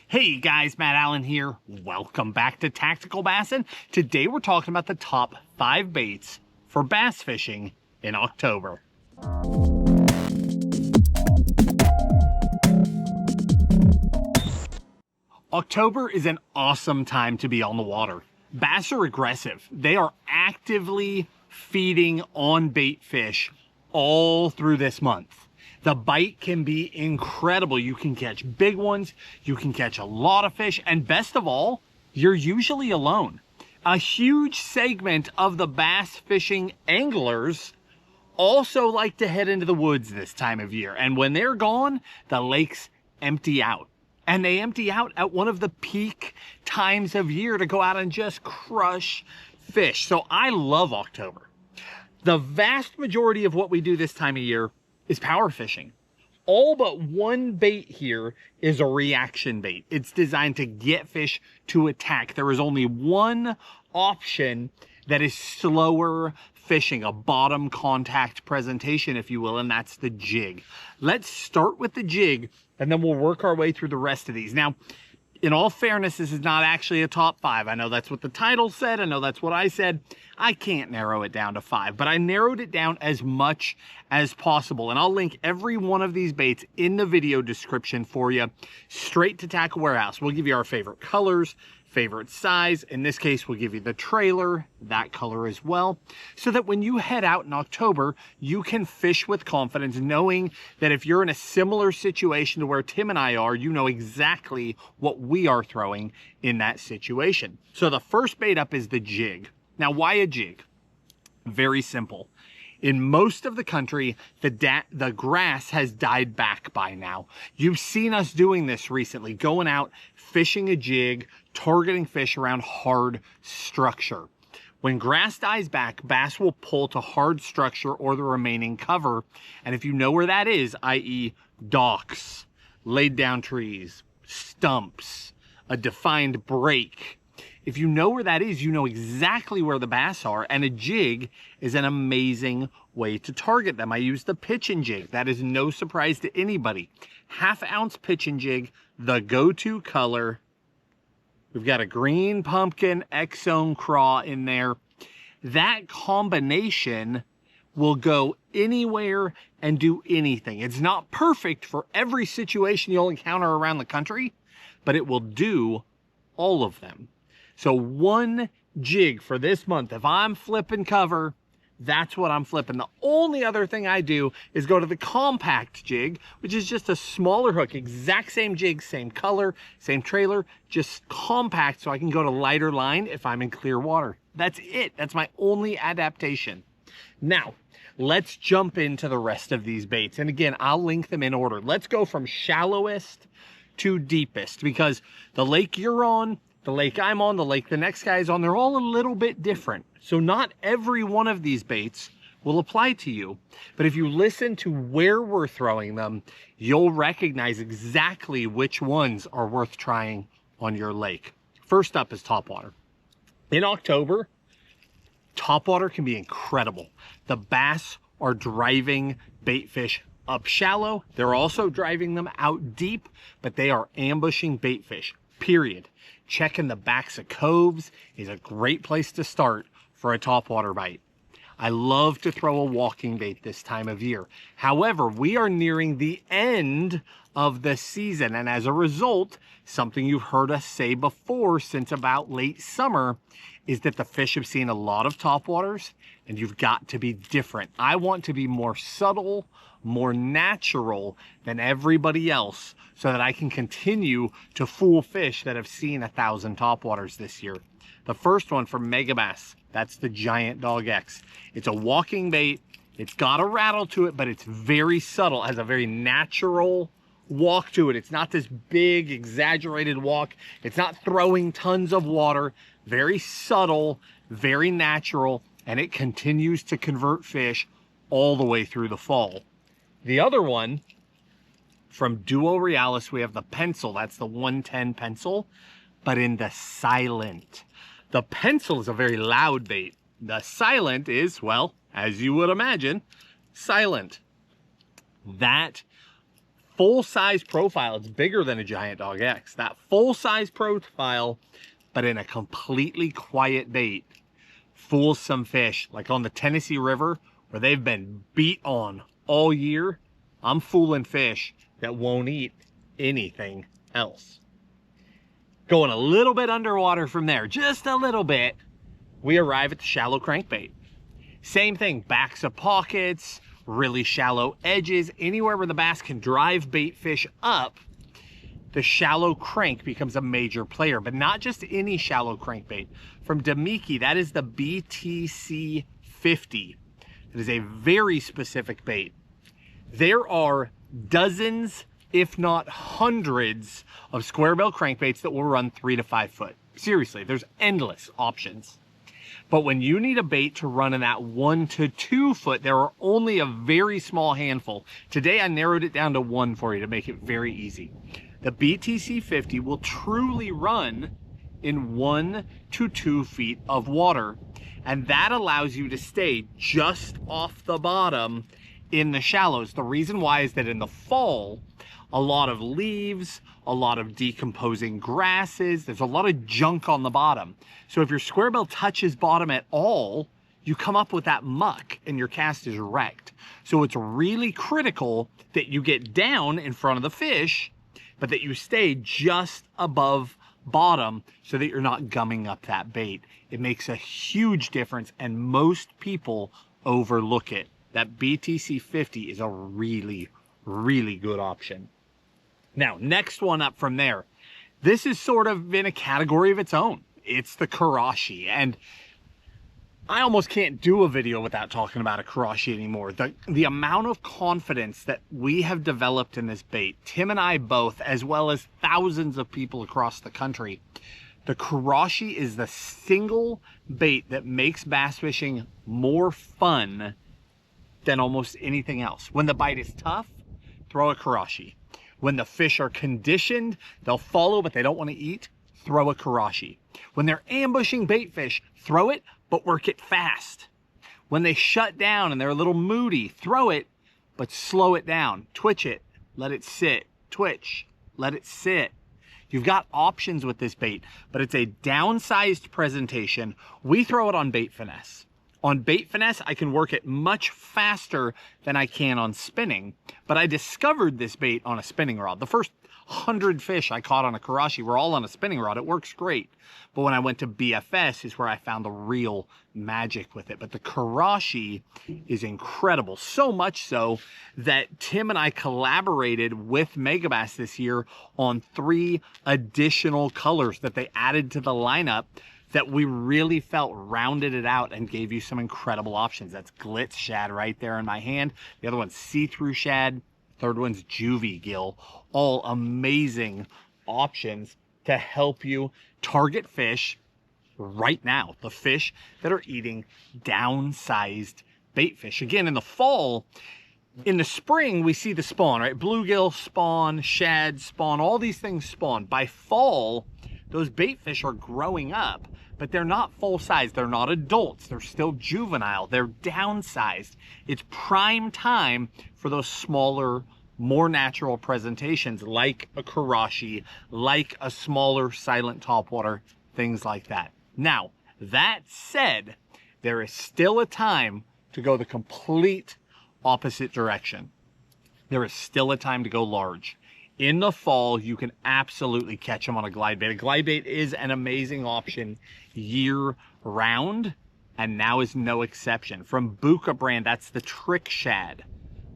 Hey guys, Matt Allen here. Welcome back to Tactical Bassin. Today we're talking about the top 5 baits for bass fishing in October. October is an awesome time to be on the water. Bass are aggressive. They are actively feeding on bait fish all through this month. The bite can be incredible. You can catch big ones, you can catch a lot of fish, and best of all, you're usually alone. A huge segment of the bass fishing anglers also like to head into the woods this time of year, and when they're gone, the lakes empty out. And they empty out at one of the peak times of year to go out and just crush fish. So I love October. The vast majority of what we do this time of year is power fishing. All but one bait here is a reaction bait. It's designed to get fish to attack. There is only one option that is slower fishing, a bottom contact presentation, if you will, and that's the jig. Let's start with the jig, and then we'll work our way through the rest of these. Now, in all fairness, this is not actually a top 5. I know that's what the title said. I know that's what I said. I can't narrow it down to 5, but I narrowed it down as much as possible. And I'll link every one of these baits in the video description for you, straight to Tackle Warehouse. We'll give you our favorite colors, favorite size. In this case, we'll give you the trailer, that color as well, so that when you head out in October, you can fish with confidence, knowing that if you're in a similar situation to where Tim and I are, you know exactly what we are throwing in that situation. So the first bait up is the jig. Now, why a jig? Very simple. In most of the country, the grass has died back by now. You've seen us doing this recently, going out, fishing a jig, targeting fish around hard structure. When grass dies back, bass will pull to hard structure or the remaining cover. And if you know where that is, i.e. docks, laid down trees, stumps, a defined break, if you know where that is, you know exactly where the bass are, and a jig is an amazing way to target them. I use the pitch and jig. That is no surprise to anybody. 1/2 ounce pitch and jig, the go-to color. We've got a green pumpkin X-Zone craw in there. That combination will go anywhere and do anything. It's not perfect for every situation you'll encounter around the country, but it will do all of them. So one jig for this month. If I'm flipping cover, that's what I'm flipping. The only other thing I do is go to the compact jig, which is just a smaller hook, exact same jig, same color, same trailer, just compact so I can go to lighter line if I'm in clear water. That's it. That's my only adaptation. Now, let's jump into the rest of these baits. And again, I'll link them in order. Let's go from shallowest to deepest, because the lake you're on, the lake I'm on, the lake the next guy is on, they're all a little bit different. So not every one of these baits will apply to you. But if you listen to where we're throwing them, you'll recognize exactly which ones are worth trying on your lake. First up is topwater. In October, topwater can be incredible. The bass are driving bait fish up shallow. They're also driving them out deep, but they are ambushing bait fish, period. Checking the backs of coves is a great place to start for a topwater bite. I love to throw a walking bait this time of year. However, we are nearing the end of the season, and as a result, something you've heard us say before since about late summer is that the fish have seen a lot of topwaters, and you've got to be different. I want to be more subtle, more natural than everybody else, so that I can continue to fool fish that have seen 1,000 topwaters this year. The first one from Megabass, that's the Giant Dog X. It's a walking bait. It's got a rattle to it, but it's very subtle. It has a very natural walk to it. It's not this big, exaggerated walk. It's not throwing tons of water. Very subtle, very natural, and it continues to convert fish all the way through the fall. The other one, from Duo Realis, we have the pencil. That's the 110 pencil, but in the silent. The pencil is a very loud bait. The silent is, well, as you would imagine, silent. That full-size profile, it's bigger than a Giant Dog X. That full-size profile, but in a completely quiet bait, fools some fish. Like on the Tennessee River, where they've been beat on all year, I'm fooling fish that won't eat anything else. Going a little bit underwater from there, just a little bit, we arrive at the shallow crankbait. Same thing, backs of pockets, really shallow edges, anywhere where the bass can drive bait fish up, the shallow crank becomes a major player, but not just any shallow crankbait. From Damiki, that is the BTC 50. It is a very specific bait. There are dozens, if not hundreds, of square bill crankbaits that will run 3 to 5 foot. Seriously, there's endless options. But when you need a bait to run in that 1 to 2 foot, there are only a very small handful. Today I narrowed it down to 1 for you to make it very easy. The BTC 50 will truly run in 1 to 2 feet of water, and that allows you to stay just off the bottom in the shallows. The reason why is that in the fall, a lot of leaves, a lot of decomposing grasses, there's a lot of junk on the bottom. So if your square bill touches bottom at all, you come up with that muck and your cast is wrecked. So it's really critical that you get down in front of the fish, but that you stay just above bottom so that you're not gumming up that bait. It makes a huge difference, and most people overlook it. That BTC 50 is a really, really good option. Now, next one up from there. This is sort of in a category of its own. It's the Karashi, and I almost can't do a video without talking about a Karashi anymore. The amount of confidence that we have developed in this bait, Tim and I both, as well as thousands of people across the country, the Karashi is the single bait that makes bass fishing more fun than almost anything else. When the bite is tough, throw a Karashi. When the fish are conditioned, they'll follow but they don't want to eat, throw a Karashi. When they're ambushing bait fish, throw it, but work it fast. When they shut down and they're a little moody, throw it, but slow it down. Twitch it, let it sit. Twitch, let it sit. You've got options with this bait, but it's a downsized presentation. We throw it on Bait Finesse. On Bait Finesse, I can work it much faster than I can on spinning, but I discovered this bait on a spinning rod. The first 100 fish I caught on a Karashi were all on a spinning rod. It works great. But when I went to BFS is where I found the real magic with it. But the Karashi is incredible. So much so that Tim and I collaborated with Megabass this year on 3 additional colors that they added to the lineup that we really felt rounded it out and gave you some incredible options. That's Glitz Shad right there in my hand. The other one's See-Through Shad. Third one's Juvie Gill. All amazing options to help you target fish right now. The fish that are eating downsized bait fish. Again, in the fall, in the spring, we see the spawn, right? Bluegill spawn, shad spawn, all these things spawn. By fall, those bait fish are growing up, but they're not full size. They're not adults. They're still juvenile. They're downsized. It's prime time for those smaller, more natural presentations like a Karashi, like a smaller silent topwater, things like that. Now, that said, there is still a time to go the complete opposite direction. There is still a time to go large. In the fall, you can absolutely catch them on a glide bait. A glide bait is an amazing option year round, and now is no exception. From Buka brand, that's the Trick Shad.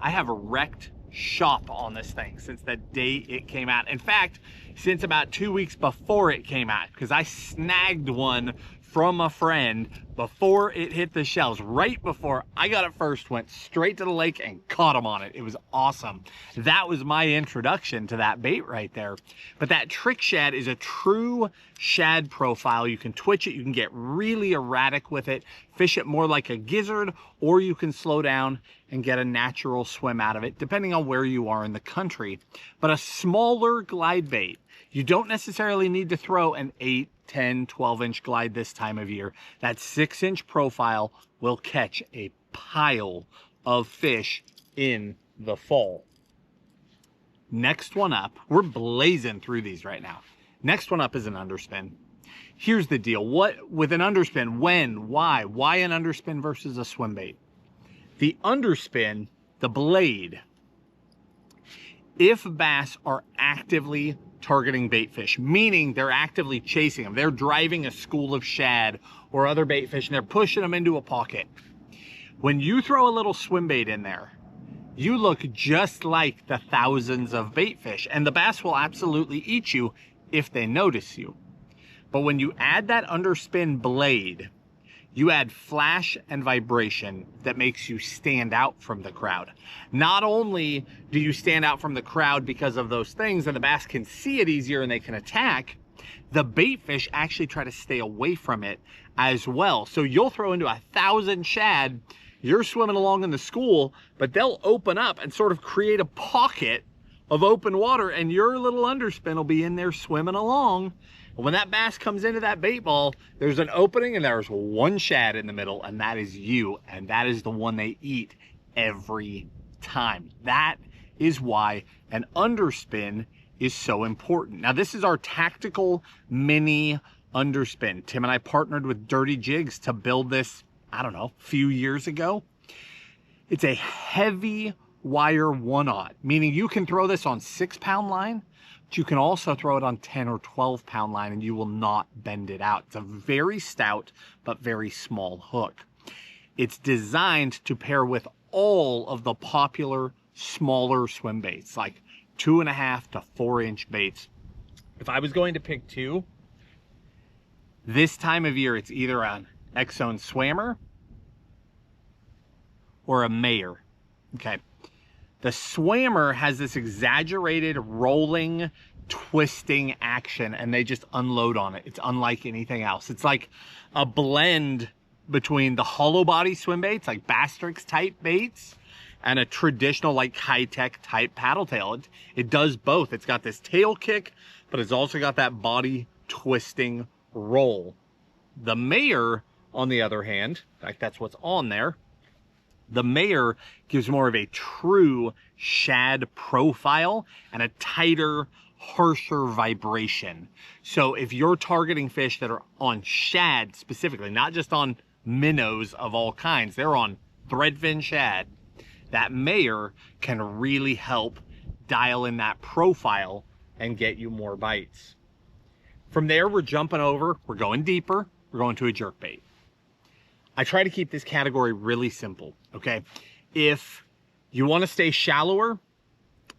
I have a wrecked shop on this thing since the day it came out. In fact, since about 2 weeks before it came out, because I snagged one from a friend before it hit the shelves. Right before I got it first, went straight to the lake and caught them on it. It was awesome. That was my introduction to that bait right there. But that Trick Shad is a true shad profile. You can twitch it, you can get really erratic with it, fish it more like a gizzard, or you can slow down and get a natural swim out of it, depending on where you are in the country. But a smaller glide bait, you don't necessarily need to throw an 8, 10, 12-inch glide this time of year. That 6-inch profile will catch a pile of fish in the fall. Next one up, we're blazing through these right now. Next one up is an underspin. Here's the deal. What with an underspin, when, why an underspin versus a swim bait? The underspin, the blade, if bass are actively targeting bait fish, meaning they're actively chasing them, they're driving a school of shad or other bait fish and they're pushing them into a pocket. When you throw a little swim bait in there, you look just like the thousands of bait fish, and the bass will absolutely eat you if they notice you. But when you add that underspin blade, you add flash and vibration that makes you stand out from the crowd. Not only do you stand out from the crowd because of those things and the bass can see it easier and they can attack, the bait fish actually try to stay away from it as well. So you'll throw into 1,000 shad, you're swimming along in the school, but they'll open up and sort of create a pocket of open water, and your little underspin will be in there swimming along. When that bass comes into that bait ball, there's an opening and there's one shad in the middle, and that is you, and that is the one they eat every time. That is why an underspin is so important. Now, this is our tactical mini underspin. Tim and I partnered with Dirty Jigs to build this, I don't know, a few years ago. It's a heavy wire 1/0, meaning you can throw this on 6-pound line, but you can also throw it on 10 or 12-pound line and you will not bend it out. It's a very stout but very small hook. It's designed to pair with all of the popular smaller swim baits, like 2.5 to 4-inch baits. If I was going to pick two, this time of year, it's either an X-Zone Swammer or a Mayer. Okay. The Swammer has this exaggerated rolling, twisting action, and they just unload on it. It's unlike anything else. It's like a blend between the hollow body swim baits, like Bastrix type baits, and a traditional, like, high-tech type paddle tail. It does both. It's got this tail kick, but it's also got that body twisting roll. The Mayer, on the other hand, in fact, that's what's on there, the Mayer gives more of a true shad profile and a tighter, harsher vibration. So if you're targeting fish that are on shad specifically, not just on minnows of all kinds, they're on threadfin shad, that Mayer can really help dial in that profile and get you more bites. From there, we're jumping over, we're going deeper, we're going to a jerkbait. I try to keep this category really simple, okay? If you want to stay shallower,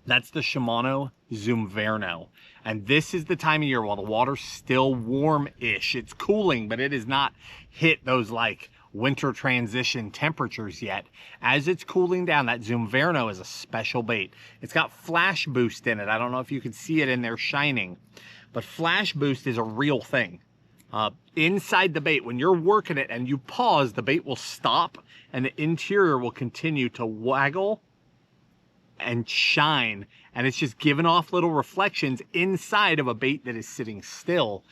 that's the Shimano Zoomverno. And this is the time of year while the water's still warm-ish. It's cooling, but it has not hit those, like, winter transition temperatures yet. As it's cooling down, that Zoomverno is a special bait. It's got flash boost in it. I don't know if you can see it in there shining, but flash boost is a real thing. Inside the bait, when you're working it and you pause, the bait will stop and the interior will continue to waggle and shine, and it's just giving off little reflections inside of a bait that is sitting still.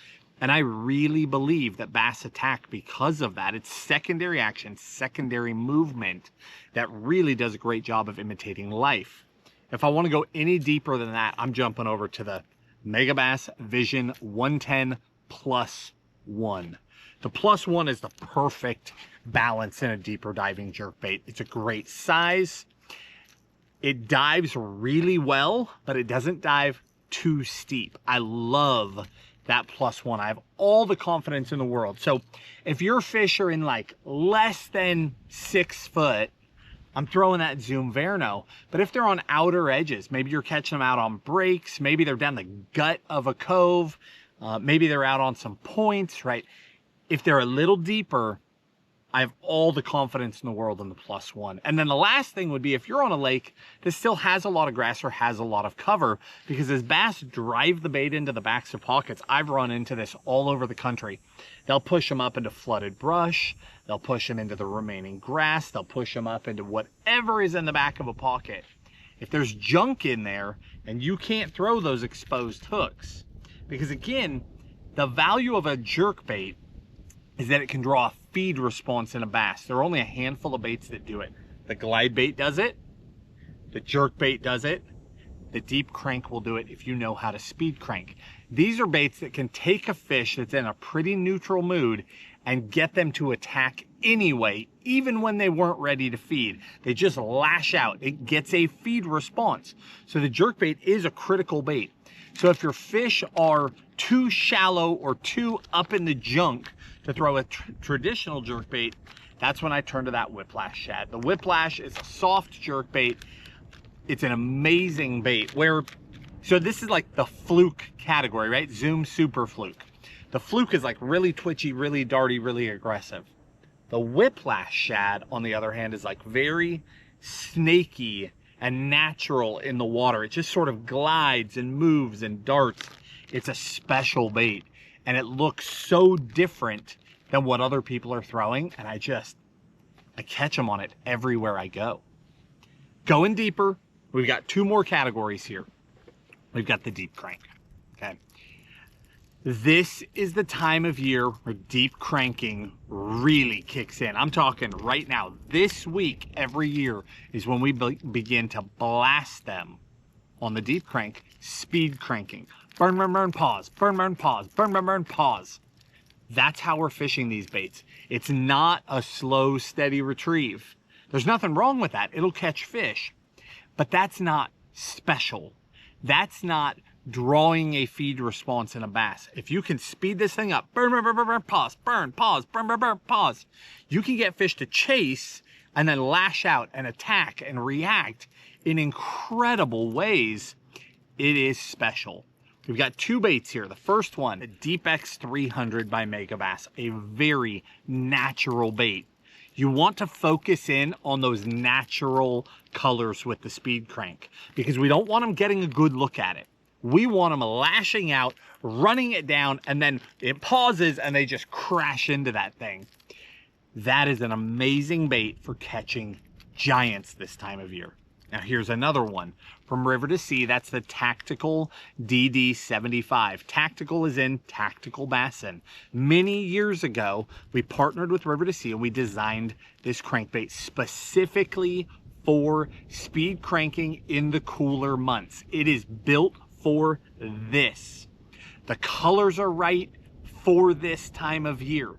And I really believe that bass attack because of that. It's secondary action, secondary movement that really does a great job of imitating life. If I want to go any deeper than that, I'm jumping over to the Megabass Vision 110 Plus 1. The Plus 1 is the perfect balance in a deeper diving jerkbait. It's a great size. It dives really well, but it doesn't dive too steep. I love that Plus 1. I have all the confidence in the world. So if your fish are in like less than 6 foot, I'm throwing that Zoomverno. But if they're on outer edges, maybe you're catching them out on breaks, maybe they're down the gut of a cove, maybe they're out on some points, right? If they're a little deeper, I have all the confidence in the world in the Plus 1. And then the last thing would be if you're on a lake that still has a lot of grass or has a lot of cover, because as bass drive the bait into the backs of pockets, I've run into this all over the country. They'll push them up into flooded brush. They'll push them into the remaining grass. They'll push them up into whatever is in the back of a pocket. If there's junk in there and you can't throw those exposed hooks, because again, the value of a jerkbait is that it can draw a feed response in a bass. There are only a handful of baits that do it. The glide bait does it. The jerkbait does it. The deep crank will do it if you know how to speed crank. These are baits that can take a fish that's in a pretty neutral mood and get them to attack anyway, even when they weren't ready to feed. They just lash out. It gets a feed response. So the jerkbait is a critical bait. So if your fish are too shallow or too up in the junk to throw a traditional jerkbait, that's when I turn to that whiplash shad. The whiplash is a soft jerkbait. It's an amazing bait so this is like the fluke category, right? Zoom super fluke. The fluke is like really twitchy, really darty, really aggressive. The whiplash shad, on the other hand, is like very snaky and natural in the water. It just sort of glides and moves and darts. It's a special bait, and it looks so different than what other people are throwing, and I catch them on it everywhere I go. Going deeper, we've got two more categories here. We've got the deep crank, okay? This is the time of year where deep cranking really kicks in. I'm talking right now. This week, every year, is when we begin to blast them on the deep crank, speed cranking. Burn, burn, burn, pause. Burn, burn, pause. Burn, burn, burn, pause. That's how we're fishing these baits. It's not a slow, steady retrieve. There's nothing wrong with that. It'll catch fish. But that's not special. That's not drawing a feed response in a bass. If you can speed this thing up, burn, burn, burn, burn, burn, pause, burn, pause, burn, burn, burn, pause, you can get fish to chase and then lash out and attack and react in incredible ways. It is special. We've got two baits here. The first one, the Deep X 300 by Megabass, a very natural bait. You want to focus in on those natural colors with the speed crank because we don't want them getting a good look at it. We want them lashing out, running it down, and then it pauses and they just crash into that thing. That is an amazing bait for catching giants this time of year. Now here's another one from River to Sea. That's the Tactical DD75. Tactical is in TacticalBassin. Many years ago, we partnered with River to Sea and we designed this crankbait specifically for speed cranking in the cooler months. It is built for this. The colors are right for this time of year.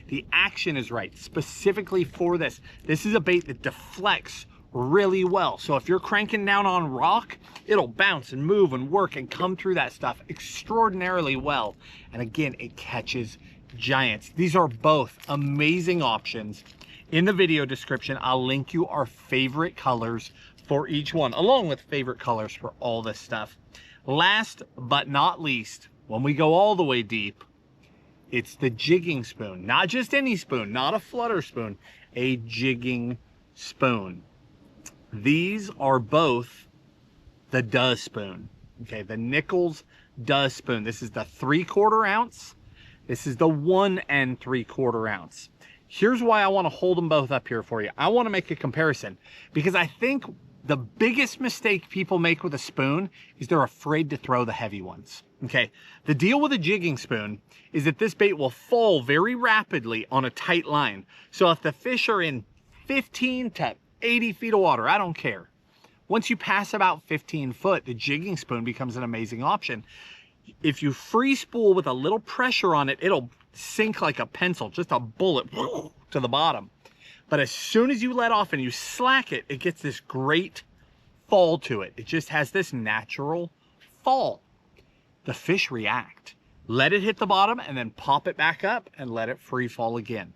The action is right specifically for this. This is a bait that deflects really well. So if you're cranking down on rock, it'll bounce and move and work and come through that stuff extraordinarily well. And again, it catches giants. These are both amazing options. In the video description, I'll link you our favorite colors for each one, along with favorite colors for all this stuff. Last but not least, when we go all the way deep, it's the jigging spoon. Not just any spoon, not a flutter spoon, a jigging spoon. These are both the Does spoon, okay? The Nichols Does spoon. This is the 3/4 ounce. This is the 1 3/4 ounce. Here's why I want to hold them both up here for you. I want to make a comparison because I think the biggest mistake people make with a spoon is they're afraid to throw the heavy ones, okay? The deal with a jigging spoon is that this bait will fall very rapidly on a tight line. So if the fish are in 15 to 80 feet of water, I don't care. Once you pass about 15 foot, the jigging spoon becomes an amazing option. If you free spool with a little pressure on it, it'll sink like a pencil, just a bullet to the bottom. But as soon as you let off and you slack it, it gets this great fall to it. It just has this natural fall. The fish react. Let it hit the bottom and then pop it back up and let it free fall again.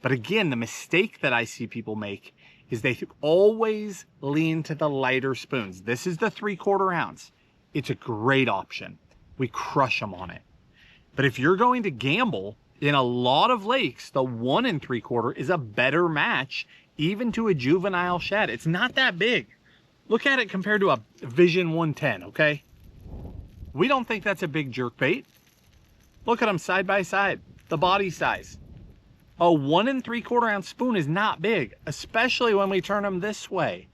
But again, the mistake that I see people make is they always lean to the lighter spoons. This is the 3/4 ounce. It's a great option. We crush them on it. But if you're going to gamble, in a lot of lakes, the 1 3/4 is a better match even to a juvenile shad. It's not that big. Look at it compared to a Vision 110, okay? We don't think that's a big jerkbait. Look at them side by side, the body size. A 1 3/4 ounce spoon is not big, especially when we turn them this way.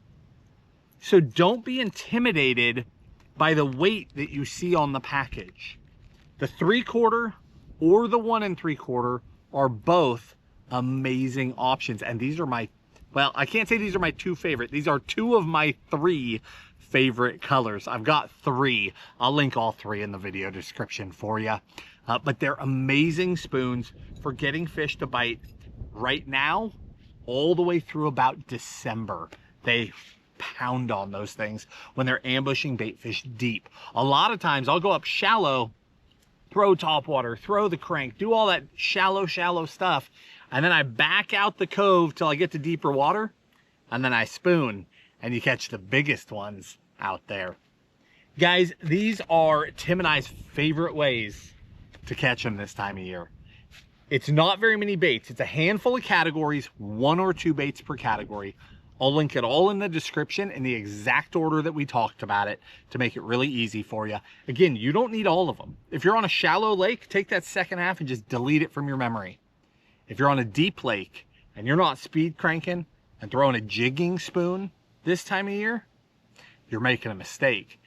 So don't be intimidated by the weight that you see on the package. The 3/4 or the 1 3/4 are both amazing options. And these are my, well, I can't say these are my two favorite. These are two of my 3 favorite colors. I've got 3. I'll link all 3 in the video description for you. But they're amazing spoons for getting fish to bite right now all the way through about December. They pound on those things when they're ambushing baitfish deep. A lot of times I'll go up shallow, throw topwater, throw the crank, do all that shallow stuff, and then I back out the cove till I get to deeper water, and then I spoon, and you catch the biggest ones out there. Guys, these are Tim and I's favorite ways to catch them this time of year. It's not very many baits. It's a handful of categories, 1 or 2 baits per category. I'll link it all in the description in the exact order that we talked about it to make it really easy for you. Again, you don't need all of them. If you're on a shallow lake, take that second half and just delete it from your memory. If you're on a deep lake and you're not speed cranking and throwing a jigging spoon this time of year, you're making a mistake.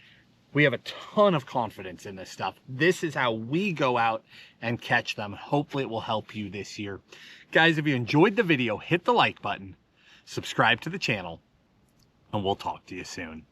We have a ton of confidence in this stuff. This is how we go out and catch them. Hopefully it will help you this year. Guys, if you enjoyed the video, hit the like button, subscribe to the channel, and we'll talk to you soon.